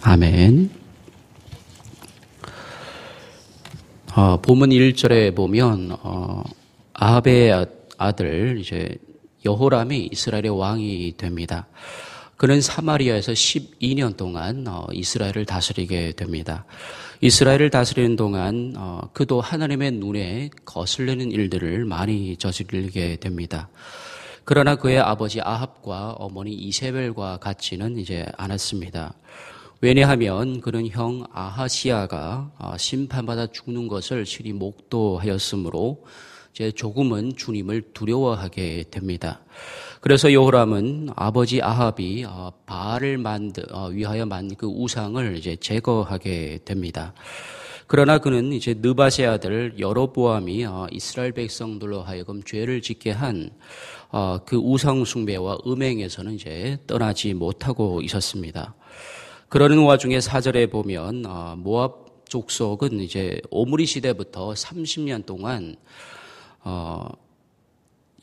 아멘. 본문 1절에 보면 아합의 아들 이제 여호람이 이스라엘의 왕이 됩니다. 그는 사마리아에서 12년 동안 이스라엘을 다스리게 됩니다. 이스라엘을 다스리는 동안 그도 하나님의 눈에 거슬리는 일들을 많이 저지르게 됩니다. 그러나 그의 아버지 아합과 어머니 이세벨과 같지는 이제 않았습니다. 왜냐하면 그는 형 아하시아가 심판받아 죽는 것을 실히 목도하였으므로 이제 조금은 주님을 두려워하게 됩니다. 그래서 여호람은 아버지 아합이 바알을 위하여 만든 그 우상을 이제 제거하게 됩니다. 그러나 그는 이제 느밧의 아들 여로보암이 이스라엘 백성들로 하여금 죄를 짓게 한 그 우상 숭배와 음행에서는 이제 떠나지 못하고 있었습니다. 그러는 와중에 4절에 보면 모압 족속은 이제 오므리 시대부터 30년 동안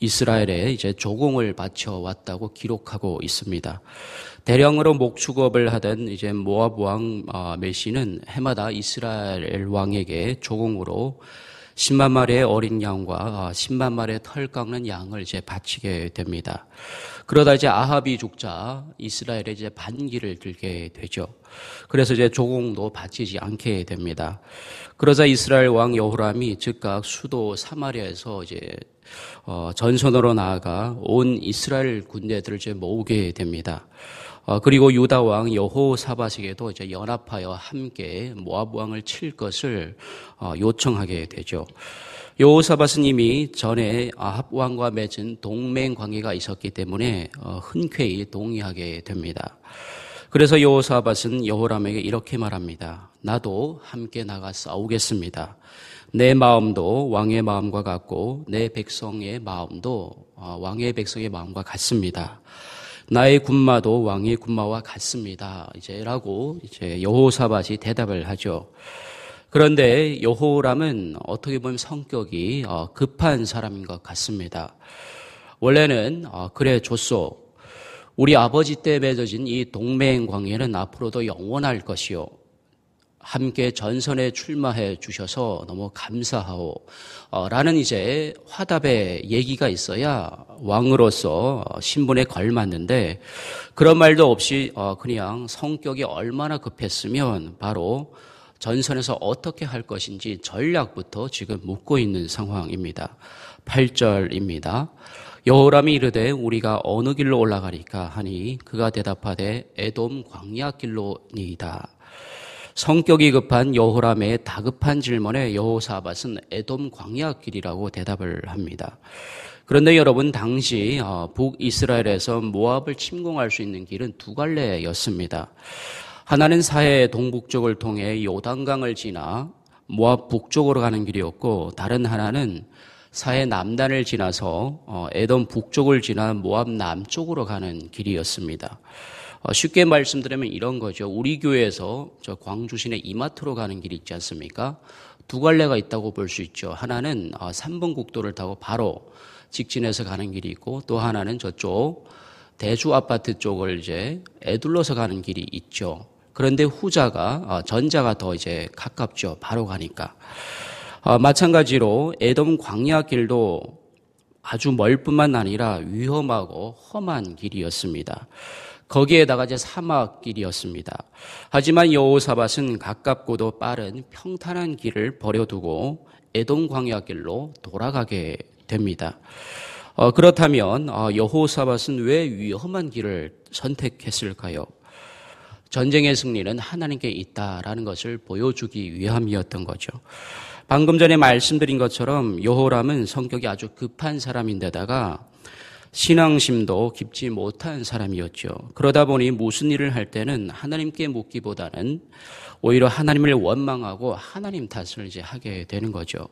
이스라엘에 이제 조공을 바쳐 왔다고 기록하고 있습니다. 대량으로 목축업을 하던 이제 모압 왕 메시는 해마다 이스라엘 왕에게 조공으로 10만 마리의 어린 양과 10만 마리의 털 깎는 양을 이제 바치게 됩니다. 그러다 이제 아합이 죽자 이스라엘에 이제 반기를 들게 되죠. 그래서 이제 조공도 바치지 않게 됩니다. 그러자 이스라엘 왕 여호람이 즉각 수도 사마리아에서 이제 전선으로 나아가 온 이스라엘 군대들을 이제 모으게 됩니다. 그리고 유다 왕 여호사밧에게도 이제 연합하여 함께 모압 왕을 칠 것을 요청하게 되죠. 여호사밧은 이미 전에 아합 왕과 맺은 동맹 관계가 있었기 때문에 흔쾌히 동의하게 됩니다. 그래서 여호사밧은 여호람에게 이렇게 말합니다. 나도 함께 나가 싸우겠습니다. 내 마음도 왕의 마음과 같고 내 백성의 마음도 왕의 백성의 마음과 같습니다. 나의 군마도 왕의 군마와 같습니다. 라고 여호사밧이 대답을 하죠. 그런데 여호람은 어떻게 보면 성격이 급한 사람인 것 같습니다. 원래는 그래 좋소. 우리 아버지 때 맺어진 이 동맹 관계는 앞으로도 영원할 것이요. 함께 전선에 출마해 주셔서 너무 감사하오. 라는 이제 화답의 얘기가 있어야 왕으로서 신분에 걸맞는데 그런 말도 없이 그냥 성격이 얼마나 급했으면 바로 전선에서 어떻게 할 것인지 전략부터 지금 묻고 있는 상황입니다. 8절입니다. 여호람이 이르되 우리가 어느 길로 올라가리까 하니 그가 대답하되 에돔 광야 길로니이다. 성격이 급한 여호람의 다급한 질문에 여호사밧은 에돔 광야 길이라고 대답을 합니다. 그런데 여러분 당시 북이스라엘에서 모압을 침공할 수 있는 길은 두 갈래였습니다. 하나는 사해 동북쪽을 통해 요단강을 지나 모압 북쪽으로 가는 길이었고 다른 하나는 사해 남단을 지나서 에돔 북쪽을 지나 모압 남쪽으로 가는 길이었습니다. 쉽게 말씀드리면 이런 거죠. 우리 교회에서 저 광주 시내 이마트로 가는 길이 있지 않습니까? 두 갈래가 있다고 볼 수 있죠. 하나는 3번 국도를 타고 바로 직진해서 가는 길이 있고 또 하나는 저쪽 대주 아파트 쪽을 이제 애둘러서 가는 길이 있죠. 그런데 후자가 전자가 더 이제 가깝죠. 바로 가니까. 마찬가지로 에돔 광야 길도 아주 멀 뿐만 아니라 위험하고 험한 길이었습니다. 거기에다가 이제 사막길이었습니다. 하지만 여호사밧은 가깝고도 빠른 평탄한 길을 버려두고 에돔 광야길로 돌아가게 됩니다. 그렇다면 여호사밧은 왜 위험한 길을 선택했을까요? 전쟁의 승리는 하나님께 있다라는 것을 보여주기 위함이었던 거죠. 방금 전에 말씀드린 것처럼 여호람은 성격이 아주 급한 사람인데다가 신앙심도 깊지 못한 사람이었죠. 그러다 보니 무슨 일을 할 때는 하나님께 묻기보다는 오히려 하나님을 원망하고 하나님 탓을 이제 하게 되는 거죠.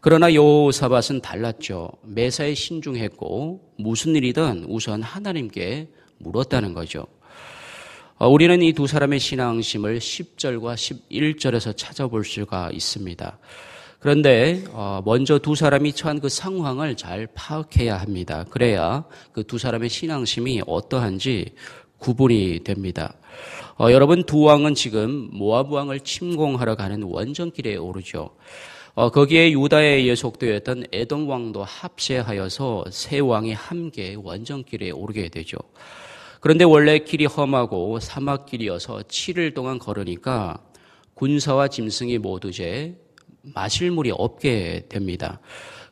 그러나 여호사밧은 달랐죠. 매사에 신중했고 무슨 일이든 우선 하나님께 물었다는 거죠. 우리는 이 두 사람의 신앙심을 10절과 11절에서 찾아볼 수가 있습니다. 그런데 먼저 두 사람이 처한 그 상황을 잘 파악해야 합니다. 그래야 그 두 사람의 신앙심이 어떠한지 구분이 됩니다. 여러분 두 왕은 지금 모압 왕을 침공하러 가는 원정길에 오르죠. 거기에 유다에 의해 속되었던 에돔 왕도 합세하여서 세 왕이 함께 원정길에 오르게 되죠. 그런데 원래 길이 험하고 사막길이어서 7일 동안 걸으니까 군사와 짐승이 모두 이제 마실 물이 없게 됩니다.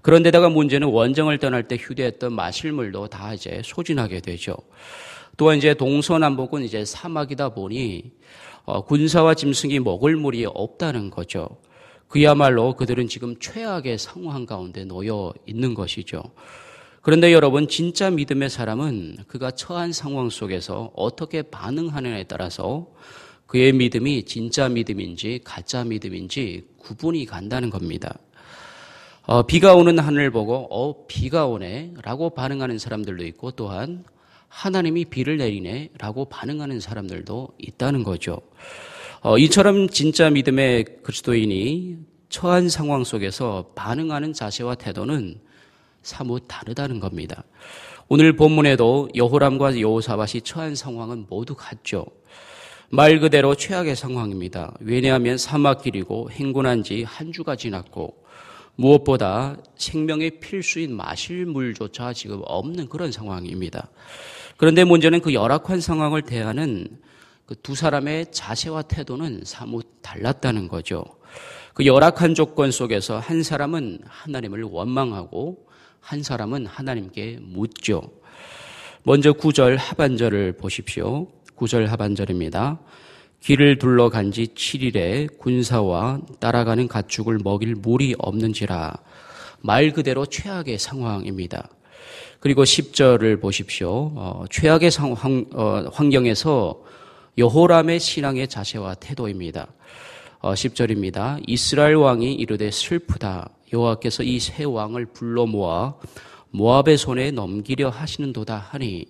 그런데다가 문제는 원정을 떠날 때 휴대했던 마실 물도 다 이제 소진하게 되죠. 또한 이제 동서남북은 이제 사막이다 보니 군사와 짐승이 먹을 물이 없다는 거죠. 그야말로 그들은 지금 최악의 상황 가운데 놓여 있는 것이죠. 그런데 여러분, 진짜 믿음의 사람은 그가 처한 상황 속에서 어떻게 반응하느냐에 따라서 그의 믿음이 진짜 믿음인지 가짜 믿음인지 구분이 간다는 겁니다. 비가 오는 하늘을 보고 비가 오네 라고 반응하는 사람들도 있고, 또한 하나님이 비를 내리네 라고 반응하는 사람들도 있다는 거죠. 이처럼 진짜 믿음의 그리스도인이 처한 상황 속에서 반응하는 자세와 태도는 사뭇 다르다는 겁니다. 오늘 본문에도 여호람과 여호사밧이 처한 상황은 모두 같죠. 말 그대로 최악의 상황입니다. 왜냐하면 사막길이고 행군한 지 한 주가 지났고 무엇보다 생명의 필수인 마실 물조차 지금 없는 그런 상황입니다. 그런데 문제는 그 열악한 상황을 대하는 그 두 사람의 자세와 태도는 사뭇 달랐다는 거죠. 그 열악한 조건 속에서 한 사람은 하나님을 원망하고 한 사람은 하나님께 묻죠. 먼저 9절 하반절을 보십시오. 9절 하반절입니다. 길을 둘러간 지 7일에 군사와 따라가는 가축을 먹일 물이 없는지라. 말 그대로 최악의 상황입니다. 그리고 10절을 보십시오. 최악의 환경에서 여호람의 신앙의 자세와 태도입니다. 10절입니다. 이스라엘 왕이 이르되 슬프다. 여호와께서 이 세 왕을 불러 모아 모압의 손에 넘기려 하시는도다 하니,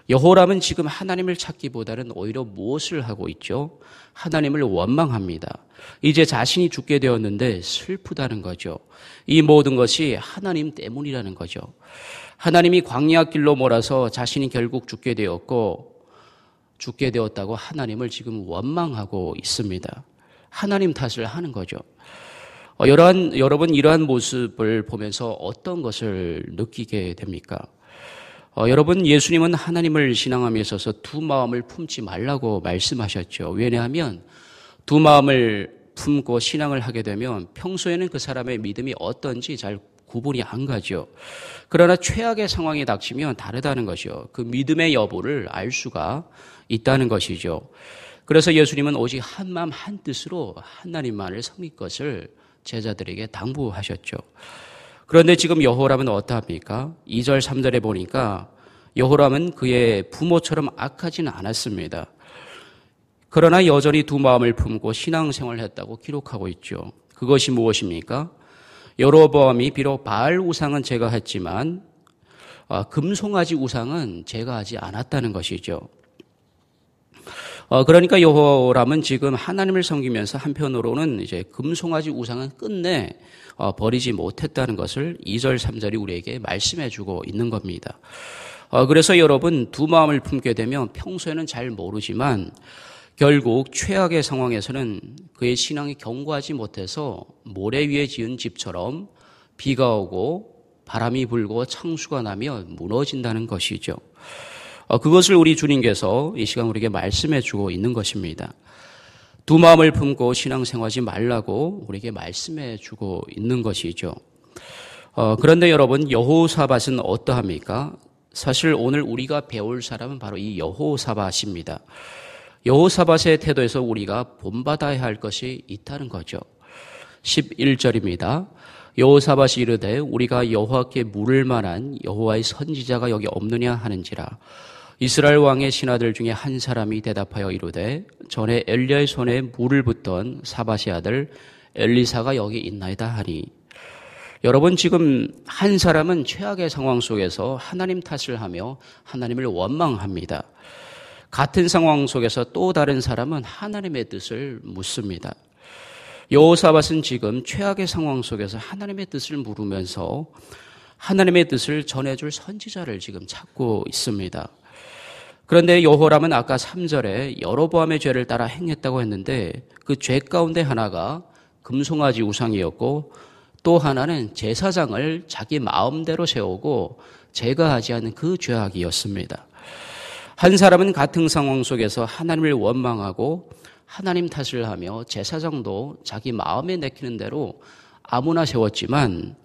여호람은 지금 하나님을 찾기보다는 오히려 무엇을 하고 있죠? 하나님을 원망합니다. 이제 자신이 죽게 되었는데 슬프다는 거죠. 이 모든 것이 하나님 때문이라는 거죠. 하나님이 광야 길로 몰아서 자신이 결국 죽게 되었다고 하나님을 지금 원망하고 있습니다. 하나님 탓을 하는 거죠. 여러분, 이러한 모습을 보면서 어떤 것을 느끼게 됩니까? 여러분, 예수님은 하나님을 신앙함에 있어서 두 마음을 품지 말라고 말씀하셨죠. 왜냐하면 두 마음을 품고 신앙을 하게 되면 평소에는 그 사람의 믿음이 어떤지 잘 구분이 안 가죠. 그러나 최악의 상황이 닥치면 다르다는 것이요. 그 믿음의 여부를 알 수가 있다는 것이죠. 그래서 예수님은 오직 한 마음 한 뜻으로 하나님만을 섬길 것을 제자들에게 당부하셨죠. 그런데 지금 여호람은 어떠합니까? 2절 3절에 보니까 여호람은 그의 부모처럼 악하지는 않았습니다. 그러나 여전히 두 마음을 품고 신앙생활을 했다고 기록하고 있죠. 그것이 무엇입니까? 여로보암이 비록 바알 우상은 제가 했지만 금송아지 우상은 제가 하지 않았다는 것이죠. 그러니까 여호람은 지금 하나님을 섬기면서 한편으로는 이제 금송아지 우상은 끝내 버리지 못했다는 것을 2절 3절이 우리에게 말씀해 주고 있는 겁니다. 그래서 여러분, 두 마음을 품게 되면 평소에는 잘 모르지만 결국 최악의 상황에서는 그의 신앙이 견고하지 못해서 모래 위에 지은 집처럼 비가 오고 바람이 불고 창수가 나며 무너진다는 것이죠. 그것을 우리 주님께서 이 시간 우리에게 말씀해 주고 있는 것입니다. 두 마음을 품고 신앙생활하지 말라고 우리에게 말씀해 주고 있는 것이죠. 그런데 여러분, 여호사밧은 어떠합니까? 사실 오늘 우리가 배울 사람은 바로 이 여호사밧입니다. 여호사밧의 태도에서 우리가 본받아야 할 것이 있다는 거죠. 11절입니다. 여호사밧이 이르되 우리가 여호와께 물을 만한 여호와의 선지자가 여기 없느냐 하는지라. 이스라엘 왕의 신하들 중에 한 사람이 대답하여 이르되 전에 엘리야의 손에 물을 붓던 사밧의 아들 엘리사가 여기 있나이다 하니. 여러분, 지금 한 사람은 최악의 상황 속에서 하나님 탓을 하며 하나님을 원망합니다. 같은 상황 속에서 또 다른 사람은 하나님의 뜻을 묻습니다. 여호사밧은 지금 최악의 상황 속에서 하나님의 뜻을 물으면서 하나님의 뜻을 전해줄 선지자를 지금 찾고 있습니다. 그런데 여호람은 아까 3절에 여로보암의 죄를 따라 행했다고 했는데 그 죄 가운데 하나가 금송아지 우상이었고 또 하나는 제사장을 자기 마음대로 세우고 제거하지 않는 그 죄악이었습니다. 한 사람은 같은 상황 속에서 하나님을 원망하고 하나님 탓을 하며 제사장도 자기 마음에 내키는 대로 아무나 세웠지만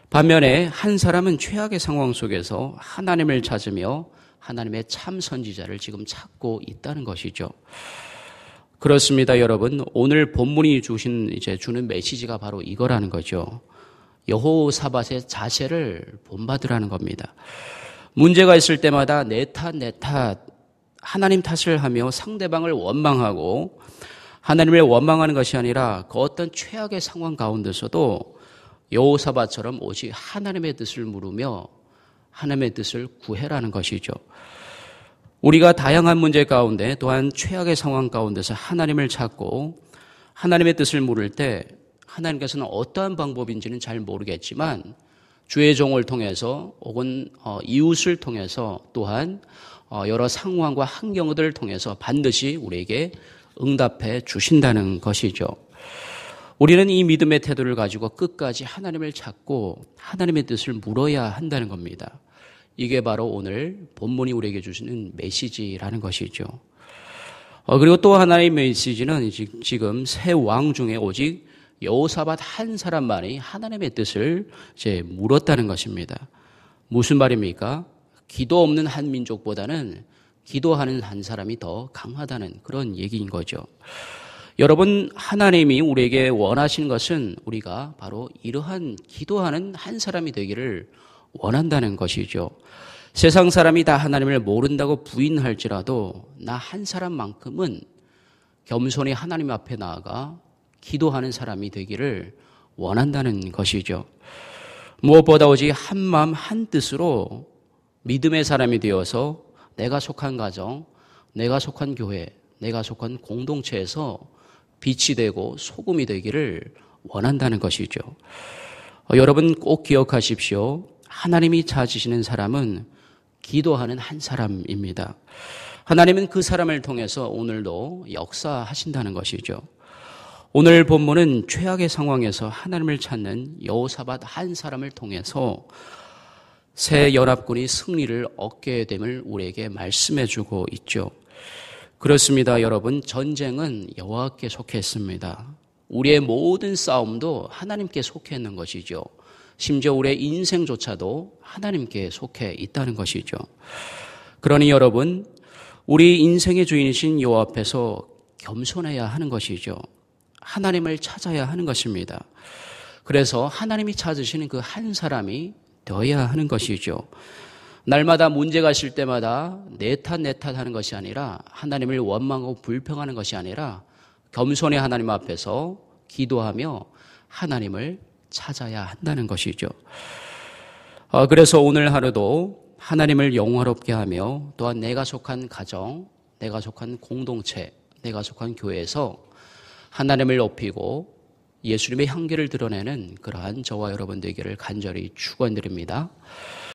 반면에 한 사람은 최악의 상황 속에서 하나님을 찾으며 하나님의 참 선지자를 지금 찾고 있다는 것이죠. 그렇습니다, 여러분. 오늘 본문이 주는 메시지가 바로 이거라는 거죠. 여호사밧의 자세를 본받으라는 겁니다. 문제가 있을 때마다 내 탓, 하나님 탓을 하며 상대방을 원망하고 하나님을 원망하는 것이 아니라 그 어떤 최악의 상황 가운데서도 여호사밧처럼 오직 하나님의 뜻을 물으며 하나님의 뜻을 구해라는 것이죠. 우리가 다양한 문제 가운데 또한 최악의 상황 가운데서 하나님을 찾고 하나님의 뜻을 물을 때 하나님께서는 어떠한 방법인지는 잘 모르겠지만 주의 종을 통해서 혹은 이웃을 통해서 또한 여러 상황과 환경들을 통해서 반드시 우리에게 응답해 주신다는 것이죠. 우리는 이 믿음의 태도를 가지고 끝까지 하나님을 찾고 하나님의 뜻을 물어야 한다는 겁니다. 이게 바로 오늘 본문이 우리에게 주시는 메시지라는 것이죠. 그리고 또 하나의 메시지는 지금 세 왕 중에 오직 여호사밧 한 사람만이 하나님의 뜻을 이제 물었다는 것입니다. 무슨 말입니까? 기도 없는 한 민족보다는 기도하는 한 사람이 더 강하다는 그런 얘기인 거죠. 여러분, 하나님이 우리에게 원하시는 것은 우리가 바로 이러한 기도하는 한 사람이 되기를 원한다는 것이죠. 세상 사람이 다 하나님을 모른다고 부인할지라도 나 한 사람만큼은 겸손히 하나님 앞에 나아가 기도하는 사람이 되기를 원한다는 것이죠. 무엇보다 오직 한 마음 한 뜻으로 믿음의 사람이 되어서 내가 속한 가정, 내가 속한 교회, 내가 속한 공동체에서 빛이 되고 소금이 되기를 원한다는 것이죠. 여러분 꼭 기억하십시오. 하나님이 찾으시는 사람은 기도하는 한 사람입니다. 하나님은 그 사람을 통해서 오늘도 역사하신다는 것이죠. 오늘 본문은 최악의 상황에서 하나님을 찾는 여호사밧 한 사람을 통해서 새 연합군이 승리를 얻게 됨을 우리에게 말씀해주고 있죠. 그렇습니다, 여러분. 전쟁은 여호와께 속해 있습니다. 우리의 모든 싸움도 하나님께 속해 있는 것이죠. 심지어 우리의 인생조차도 하나님께 속해 있다는 것이죠. 그러니 여러분, 우리 인생의 주인이신 여호와 앞에서 겸손해야 하는 것이죠. 하나님을 찾아야 하는 것입니다. 그래서 하나님이 찾으시는 그 한 사람이 되어야 하는 것이죠. 날마다 문제가 있을 때마다 내 탓 하는 것이 아니라 하나님을 원망하고 불평하는 것이 아니라 겸손히 하나님 앞에서 기도하며 하나님을 찾아야 한다는 것이죠. 그래서 오늘 하루도 하나님을 영화롭게 하며 또한 내가 속한 가정, 내가 속한 공동체, 내가 속한 교회에서 하나님을 높이고 예수님의 향기를 드러내는 그러한 저와 여러분 되기를 간절히 축원드립니다.